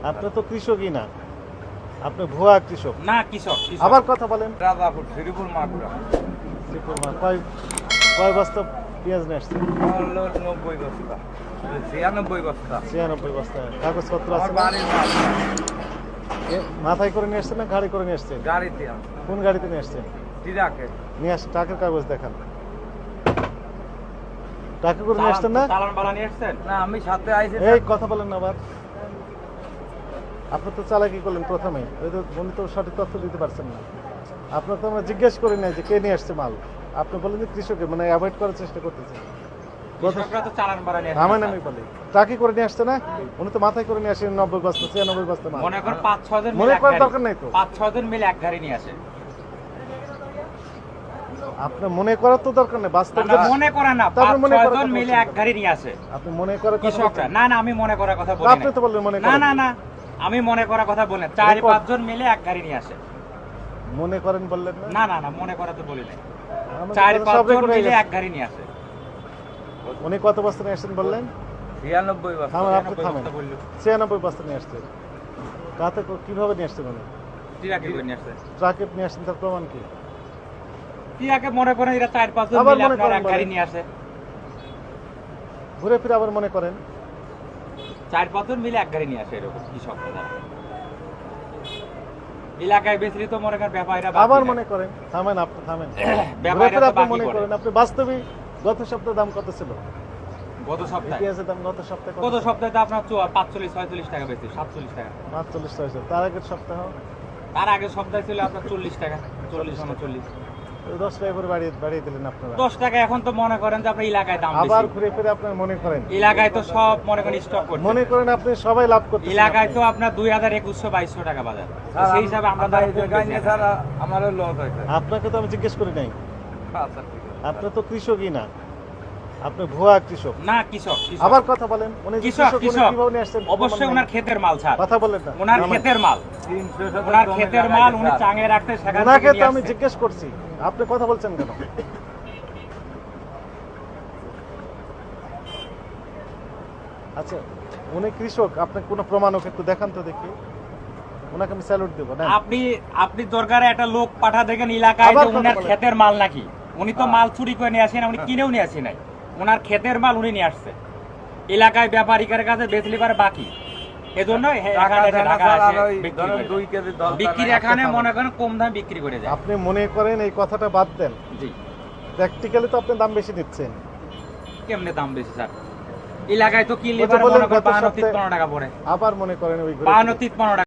আপনি তো কৃষকই না, আপনি ভুয়া কৃষক। না কৃষক আবার কথা বলেন। রাজাপুর শ্রীপুর মাগুরা কয় বস্তা পেঁয়াজ নিয়ে আসছেন? 90 বস্তা 96 বস্তা 96 বস্তা। কাগজপত্র আমার আছে না? বাড়ির মাল মাথায় করে নিয়ে আসছেন না গাড়ি করে নিয়ে আসছেন? গাড়িতে কোন গাড়িতে নিয়ে আসছেন? ট্রাকে নিয়ে আস, টাকার কাগজ দেখান। টাকা করে নিয়ে আসছেন না? চালান বালা নিয়ে আসছেন? না আমি সাথে আইছি এই কথা বলেন না আবার। আপনি তো চালাকি করলেন প্রথমেই, উনি তো সঠিক তথ্য দিতে পারছেন না। আপনার তো আমরা জিজ্ঞেস করি নাই যে কে নিয়ে আসছে মাল। আপনি বলেন যে কৃষকের, মানে অ্যাভয়েড করার চেষ্টা করতেছেন। কৃষকরা তো চালান বালা নিয়ে আমার আসে। নামই বলে টাকি করে নিয়ে আসছে না, উনি তো মাথায় করে নিয়ে আসেন 90 বস্তা 96 বস্তা মাল। মনে করেন 5-6 জন মনে মিলে এক করার গাড়ি। দরকার নাই তো। 5-6 জন মিলে এক গাড়ি নিয়ে আসে। আপনার মনে করার তো দরকার নেই, বাস্তব না, মনে করে না, তারপর মনে 5-6 করার জন কথা মিলে বলছেন এক গাড়ি নিয়ে আসে আপনি মনে করার কথা কৃষকরা। বলছেন। না না, আমি মনে করার কথা বলি আপনি তো বললেন মনে না। করেন। না না, আমি মনে করার কথা বলি না। 4-5 জন মিলে এক গাড়ি নিয়ে আসে। মনে করেন বললেন না? না না না, মনে করা তো বলি না। আমাদের 4-5 সব জন রেকর্ড হয়ে মিলে গেছে। এক গাড়ি নিয়ে আসে। উনি কত বস্তা নিয়ে আসছেন বললেন? 96 বস্তা থামেন, আপনি 96 থামেন। বস্তা বললো। 96 বস্তা নিয়ে আসছেন। কাতে কিভাবে নিয়ে আসছেন উনি? ট্রাকে করে নিয়ে আসে। ট্রাকে নিয়ে আসছেন, তার প্রমাণ কি? ট্রাকে মনে করেন এরা 4-5 জন আবার মিলে মনে আপনার করেন এক গাড়ি বলেন। নিয়ে আসে। ঘুরে ফিরে আবার মনে করেন। 4-5 জন মিলে এক গাড়ি নিয়ে আসে এরকম কৃষকরা। এলাকায় বেশি তো মনে করেন ব্যাপারীরা আবার মনে করেন। থামেন, আপনি থামেন। ঘুরে ব্যাপারীরা ফিরে তো আপনি বাকি মনে করে। করেন। আপনি বাস্তবে গত সপ্তাহে দাম কত ছিল? গত সপ্তাহে পেঁয়াজের দাম গত সপ্তাহে কত গত ছিল? সপ্তাহে তো আপনার 45-46 টাকা বেশি, 47 টাকা। 45 হয়েছে। তার আগের সপ্তাহ তার আগের সপ্তাহে ছিল আপনার 40 টাকা, 40-39। 10 টাকা করে বাড়িয়ে দিলেন আপনারা। 10 টাকা এখন তো মনে করেন যে আপনার এলাকায় দাম আবার বেশি। ঘুরে ফিরে আপনার মনে করেন। এলাকায় তো সব মনে করেন স্টক করছে। মনে করেন আপনি সবাই লাভ করতেছেন। এলাকায় তো আপনার 2000-2100-2200 টাকা বাজার। সেই হিসাবে আমরা এই জায়গায় নিয়ে ছাড়া আমারও লস হয়েছে। আপনাকে তো আমি জিজ্ঞেস করি নাই। আচ্ছা ঠিক আছে। আপনি তো কৃষকই না, আপনি ভুয়া কৃষক। না কৃষক আবার কথা বলেন। উনি যে কৃষক উনি কৃষক কিভাবে নিয়ে আসছেন? অবশ্যই ওনার ক্ষেতের মাল ছাড়। কথা বলেন না। ওনার নামেন। ক্ষেতের মাল, 300 ওনার ক্ষেতের মাল উনি চাঙে রাখতে সেখান ওনাকে থেকে তো আমি নিয়ে আসছে। জিজ্ঞেস করছি, আপনি কথা বলছেন কেন? আচ্ছা, উনি কৃষক, আপনি কোনো প্রমাণ ওকে একটু দেখান তো দেখি। ওনাকে আমি স্যালুট দেবো না। আপনি দরকারে একটা লোক পাঠা দেখেন এলাকায় আবার যে কথা ওনার বলেন। ক্ষেতের মাল নাকি। উনি তো মাল চুরি করে নিয়ে আসেন, উনি কিনেও নিয়ে আসে নাই। ওনার ক্ষেতের মাল উনি নিয়ে আসছে। এলাকায় ব্যাপারীদের কাছে বেচলি পারে বাকি। এজন্য এখানে এসে ঢাকা আসে বিক্রি করে। 2 কেজি বিক্রির এখানে মনে করেন কম দামে বিক্রি করে যায়। আপনি মনে করেন এই কথাটা বাদ দেন। জি, প্র্যাকটিক্যালি তো আপনি দাম বেশি দিচ্ছেন। কেমনে দাম বেশি স্যার? এলাকায় তো কিনলে ওই তো পারে বললেন মনে করেন গত 52-53 সপ্তাহে- টাকা পড়ে। আবার মনে করেন ওই ঘুরে ফিরে। 52-53 টাকা।